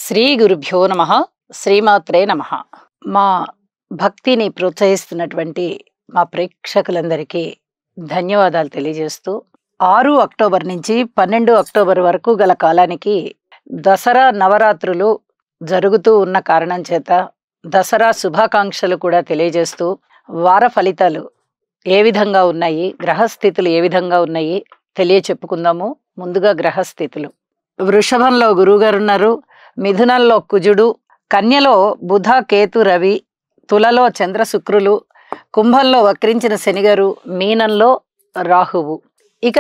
శ్రీ గురుభ్యో నమః. శ్రీమాత్రే నమః. మా భక్తిని ప్రోత్సహిస్తున్నటువంటి మా ప్రేక్షకులందరికీ ధన్యవాదాలు తెలియజేస్తూ 6 అక్టోబర్ నుంచి 12 అక్టోబర్ వరకు గల కాలానికి దసరా నవరాత్రులు జరుగుతూ ఉన్న కారణం చేత దసరా శుభాకాంక్షలు కూడా తెలియజేస్తూ వార ఫలితాలు ఏ విధంగా ఉన్నాయి, గ్రహస్థితులు ఏ విధంగా ఉన్నాయి తెలియచెప్పుకుందాము. ముందుగా గ్రహస్థితులు. వృషభంలో గురువుగారు ఉన్నారు, మిథునంలో కుజుడు, కన్యలో బుధ కేతు రవి, తులలో చంద్ర శుక్రులు, కుంభంలో వక్రించిన శనిగారు, మీనంలో రాహువు. ఇక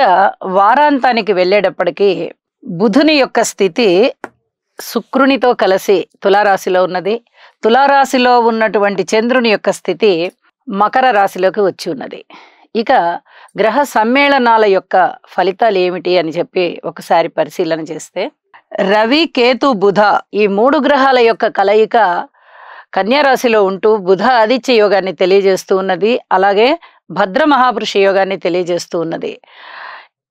వారాంతానికి వెళ్ళేటప్పటికీ బుధుని యొక్క స్థితి శుక్రునితో కలిసి తులారాశిలో ఉన్నది. తులారాశిలో ఉన్నటువంటి చంద్రుని యొక్క స్థితి మకర రాశిలోకి వచ్చి ఉన్నది. ఇక గ్రహ సమ్మేళనాల యొక్క ఫలితాలు ఏమిటి అని చెప్పి ఒకసారి పరిశీలన చేస్తే, రవి కేతు బుధ ఈ 3 గ్రహాల యొక్క కలయిక కన్యారాశిలో ఉంటూ బుధ ఆదిత్య యోగాన్ని తెలియజేస్తూ ఉన్నది. అలాగే భద్ర మహాపురుష యోగాన్ని తెలియజేస్తూ ఉన్నది.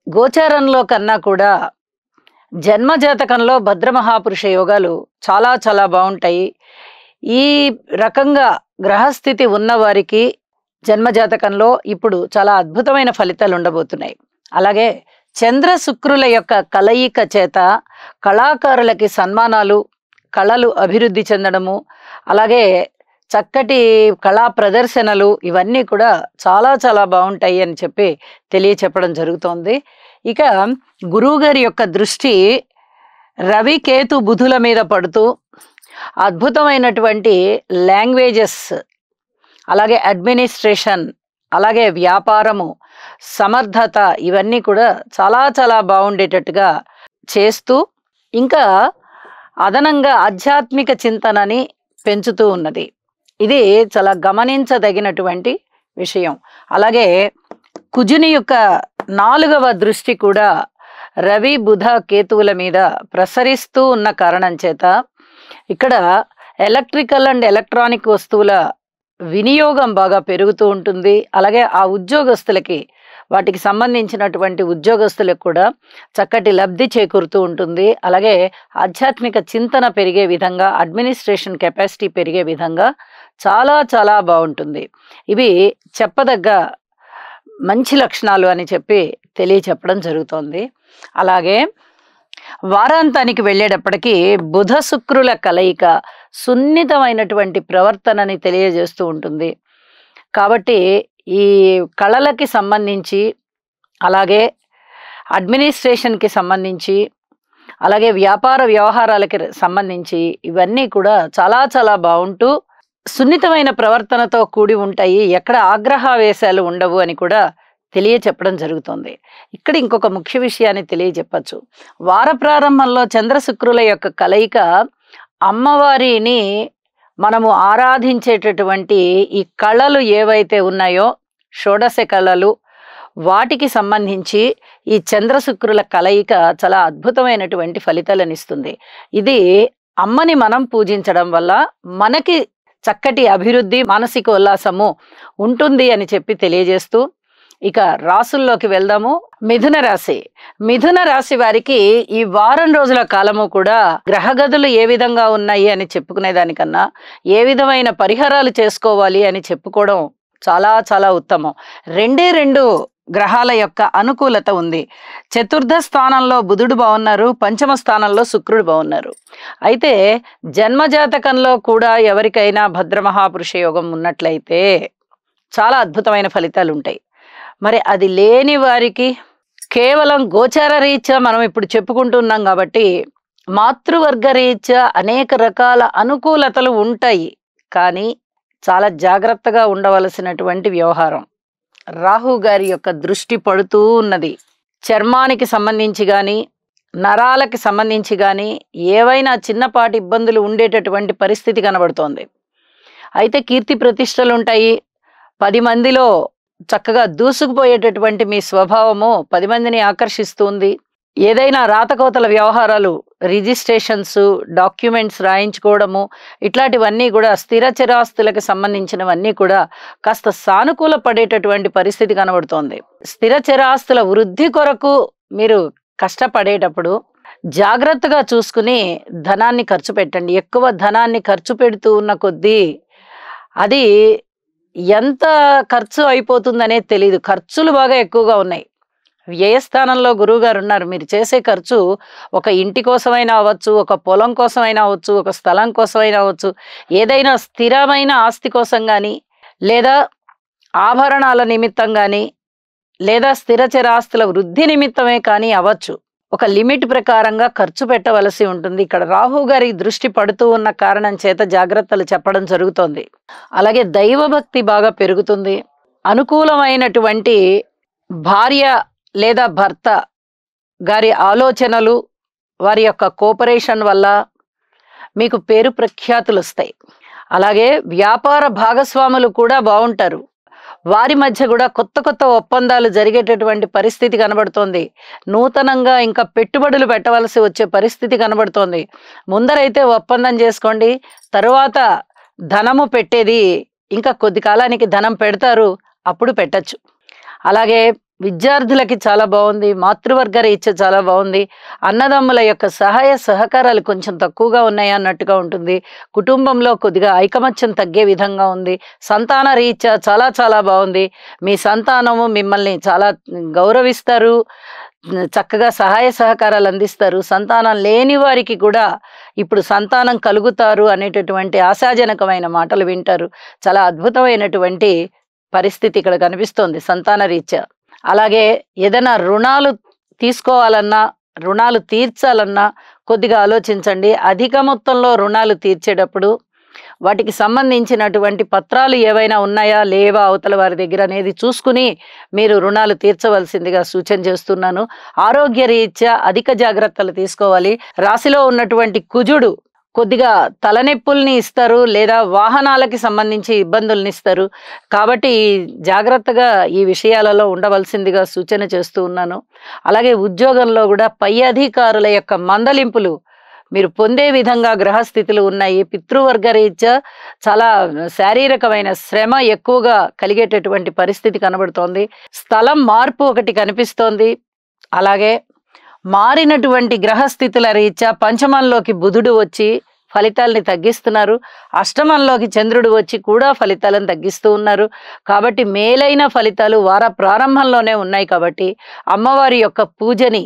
గోచారంలో కన్నా కూడా జన్మజాతకంలో భద్ర మహాపురుష యోగాలు చాలా చాలా బాగుంటాయి. ఈ రకంగా గ్రహస్థితి ఉన్న వారికి జన్మజాతకంలో ఇప్పుడు చాలా అద్భుతమైన ఫలితాలు ఉండబోతున్నాయి. అలాగే చంద్ర శుక్రుల యొక్క కలయిక చేత కళాకారులకి సన్మానాలు, కళలు అభివృద్ధి చెందడము, అలాగే చక్కటి కళా ప్రదర్శనలు ఇవన్నీ కూడా చాలా చాలా బాగుంటాయి అని చెప్పి తెలియచెప్పడం జరుగుతోంది. ఇక గురువుగారి యొక్క దృష్టి రవి కేతు బుధుల మీద పడుతూ అద్భుతమైనటువంటి లాంగ్వేజెస్, అలాగే అడ్మినిస్ట్రేషన్, అలాగే వ్యాపారము, సమర్థత ఇవన్నీ కూడా చాలా చాలా బాగుండేటట్టుగా చేస్తూ ఇంకా అదనంగా ఆధ్యాత్మిక చింతనని పెంచుతూ ఉన్నది. ఇది చాలా గమనించదగినటువంటి విషయం. అలాగే కుజుని యొక్క 4వ దృష్టి కూడా రవి బుధ కేతువుల మీద ప్రసరిస్తూ ఉన్న కారణం చేత ఇక్కడ ఎలక్ట్రికల్ అండ్ ఎలక్ట్రానిక్ వస్తువుల వినియోగం బాగా పెరుగుతూ ఉంటుంది. అలాగే ఆ ఉద్యోగస్తులకి, వాటికి సంబంధించినటువంటి ఉద్యోగస్తులకు కూడా చక్కటి లబ్ధి చేకూరుతూ ఉంటుంది. అలాగే ఆధ్యాత్మిక చింతన పెరిగే విధంగా, అడ్మినిస్ట్రేషన్ కెపాసిటీ పెరిగే విధంగా చాలా చాలా బాగుంటుంది. ఇవి చెప్పదగ్గ మంచి లక్షణాలు అని చెప్పి తెలియచెప్పడం జరుగుతోంది. అలాగే వారాంతానికి వెళ్ళేటప్పటికీ బుధ శుక్రుల కలయిక సున్నితమైనటువంటి ప్రవర్తనని తెలియజేస్తూ ఉంటుంది. కాబట్టి ఈ కళలకి సంబంధించి, అలాగే అడ్మినిస్ట్రేషన్కి సంబంధించి, అలాగే వ్యాపార వ్యవహారాలకి సంబంధించి ఇవన్నీ కూడా చాలా చాలా బాగుంటూ సున్నితమైన ప్రవర్తనతో కూడి ఉంటాయి. ఎక్కడ ఆగ్రహావేశాలు ఉండవు అని కూడా తెలియచెప్పడం జరుగుతుంది. ఇక్కడ ఇంకొక ముఖ్య విషయాన్ని తెలియచెప్పచ్చు. వార ప్రారంభంలో చంద్ర శుక్రుల యొక్క కలయిక అమ్మవారిని మనము ఆరాధించేటటువంటి ఈ కళలు ఏవైతే ఉన్నాయో, షోడశ కళలు, వాటికి సంబంధించి ఈ చంద్ర శుక్రుల కలయిక చాలా అద్భుతమైనటువంటి ఫలితాలను ఇస్తుంది. ఇది అమ్మని మనం పూజించడం వల్ల మనకి చక్కటి అభివృద్ధి, మానసిక ఉల్లాసము ఉంటుంది అని చెప్పి తెలియజేస్తూ ఇక రాసుల్లోకి వెళ్దాము. మిథున రాశి. మిథున రాశి వారికి ఈ వారం రోజుల కాలము కూడా గ్రహగతులు ఏ విధంగా ఉన్నాయి అని చెప్పుకునే దానికన్నా ఏ విధమైన పరిహారాలు చేసుకోవాలి అని చెప్పుకోవడం చాలా చాలా ఉత్తమం. 2 గ్రహాల యొక్క అనుకూలత ఉంది. చతుర్థ స్థానంలో బుధుడు బాగున్నారు, పంచమ స్థానంలో శుక్రుడు బాగున్నారు. అయితే జన్మజాతకంలో కూడా ఎవరికైనా భద్రమహాపురుష యోగం ఉన్నట్లయితే చాలా అద్భుతమైన ఫలితాలు ఉంటాయి. మరి అది లేని వారికి కేవలం గోచార రీత్యా మనం ఇప్పుడు చెప్పుకుంటున్నాం కాబట్టి మాతృవర్గ రీత్యా అనేక రకాల అనుకూలతలు ఉంటాయి. కానీ చాలా జాగ్రత్తగా ఉండవలసినటువంటి వ్యవహారం. రాహు గారి యొక్క దృష్టి పడుతూ ఉన్నది. చర్మానికి సంబంధించి కానీ, నరాలకి సంబంధించి కానీ ఏవైనా చిన్నపాటి ఇబ్బందులు ఉండేటటువంటి పరిస్థితి కనబడుతోంది. అయితే కీర్తి ప్రతిష్టలు ఉంటాయి. 10 మందిలో చక్కగా దూసుకుపోయేటటువంటి మీ స్వభావము 10 మందిని ఆకర్షిస్తుంది. ఏదైనా రాతకోతల వ్యవహారాలు, రిజిస్ట్రేషన్స్, డాక్యుమెంట్స్ రాయించుకోవడము, ఇట్లాంటివన్నీ కూడా స్థిర చిరాస్తులకు సంబంధించినవన్నీ కూడా కాస్త సానుకూల పడేటటువంటి పరిస్థితి కనబడుతోంది. స్థిర చిరాస్తుల వృద్ధి కొరకు మీరు కష్టపడేటప్పుడు జాగ్రత్తగా చూసుకుని ధనాన్ని ఖర్చు పెట్టండి. ఎక్కువ ధనాన్ని ఖర్చు పెడుతూ ఉన్న కొద్దీ అది ఎంత ఖర్చు అయిపోతుందనేది తెలీదు. ఖర్చులు బాగా ఎక్కువగా ఉన్నాయి. వ్యయస్థానంలో గురువుగారు ఉన్నారు. మీరు చేసే ఖర్చు ఒక ఇంటి కోసమైనా అవ్వచ్చు, ఒక పొలం కోసమైనా అవ్వచ్చు, ఒక స్థలం కోసమైనా అవ్వచ్చు, ఏదైనా స్థిరమైన ఆస్తి కోసం గాని, లేదా ఆభరణాల నిమిత్తం గాని, లేదా స్థిరచర ఆస్తుల వృద్ధి నిమిత్తమే కానీ అవ్వచ్చు. ఒక లిమిట్ ప్రకారంగా ఖర్చు పెట్టవలసి ఉంటుంది. ఇక్కడ రాహు గారి దృష్టి పడుతూ ఉన్న కారణం చేత జాగ్రత్తలు చెప్పడం జరుగుతోంది. అలాగే దైవభక్తి బాగా పెరుగుతుంది. అనుకూలమైనటువంటి భార్య లేదా భర్త గారి ఆలోచనలు, వారి యొక్క కోపరేషన్ వల్ల మీకు పేరు ప్రఖ్యాతులు వస్తాయి. అలాగే వ్యాపార భాగస్వాములు కూడా బాగుంటారు. వారి మధ్య కూడా కొత్త కొత్త ఒప్పందాలు జరిగేటటువంటి పరిస్థితి కనబడుతోంది. నూతనంగా ఇంకా పెట్టుబడులు పెట్టవలసి వచ్చే పరిస్థితి కనబడుతోంది. ముందరైతే ఒప్పందం చేసుకోండి. తరువాత ధనము పెట్టేది ఇంకా కొద్ది కాలానికి ధనం పెడతారు, అప్పుడు పెట్టచ్చు. అలాగే విద్యార్థులకి చాలా బాగుంది. మాతృవర్గ రీత్యా చాలా బాగుంది. అన్నదమ్ముల యొక్క సహాయ సహకారాలు కొంచెం తక్కువగా ఉన్నాయి అన్నట్టుగా ఉంటుంది. కుటుంబంలో కొద్దిగా ఐకమత్యం తగ్గే విధంగా ఉంది. సంతాన రీత్యా చాలా చాలా బాగుంది. మీ సంతానము మిమ్మల్ని చాలా గౌరవిస్తారు, చక్కగా సహాయ సహకారాలు అందిస్తారు. సంతానం లేని వారికి కూడా ఇప్పుడు సంతానం కలుగుతారు అనేటటువంటి ఆశాజనకమైన మాటలు వింటారు. చాలా అద్భుతమైనటువంటి పరిస్థితి ఇక్కడ కనిపిస్తోంది సంతాన రీత్యా. అలాగే ఏదైనా రుణాలు తీసుకోవాలన్నా, రుణాలు తీర్చాలన్నా కొద్దిగా ఆలోచించండి. అధిక మొత్తంలో రుణాలు తీర్చేటప్పుడు వాటికి సంబంధించినటువంటి పత్రాలు ఏవైనా ఉన్నాయా లేవా అవతల వారి దగ్గర అనేది చూసుకుని మీరు రుణాలు తీర్చవలసిందిగా సూచన చేస్తున్నాను. ఆరోగ్య రీత్యా అధిక జాగ్రత్తలు తీసుకోవాలి. రాశిలో ఉన్నటువంటి కుజుడు కొద్దిగా తలనొప్పుల్ని ఇస్తారు, లేదా వాహనాలకి సంబంధించి ఇబ్బందుల్ని ఇస్తారు. కాబట్టి జాగ్రత్తగా ఈ విషయాలలో ఉండవలసిందిగా సూచన చేస్తూ ఉన్నాను. అలాగే ఉద్యోగంలో కూడా పై అధికారుల యొక్క మందలింపులు మీరు పొందే విధంగా గ్రహస్థితులు ఉన్నాయి. పితృవర్గ రీత్యా చాలా శారీరకమైన శ్రమ ఎక్కువగా కలిగేటటువంటి పరిస్థితి కనబడుతోంది. స్థలం మార్పు ఒకటి కనిపిస్తోంది. అలాగే మారినటువంటి గ్రహస్థితుల రీత్యా పంచమంలోకి బుధుడు వచ్చి ఫలితాలని తగ్గిస్తున్నారు. అష్టమంలోకి చంద్రుడు వచ్చి కూడా ఫలితాలను తగ్గిస్తూ ఉన్నారు. కాబట్టి మేలైన ఫలితాలు వార ప్రారంభంలోనే ఉన్నాయి. కాబట్టి అమ్మవారి యొక్క పూజని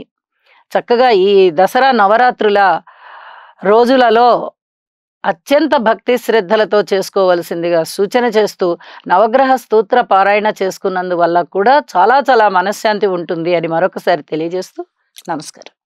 చక్కగా ఈ దసరా నవరాత్రుల రోజులలో అత్యంత భక్తి శ్రద్ధలతో చేసుకోవలసిందిగా సూచన చేస్తూ, నవగ్రహ స్తోత్ర పారాయణ చేసుకున్నందువల్ల కూడా చాలా చాలా మనశ్శాంతి ఉంటుంది అని మరొకసారి తెలియజేస్తూ నమస్కారం.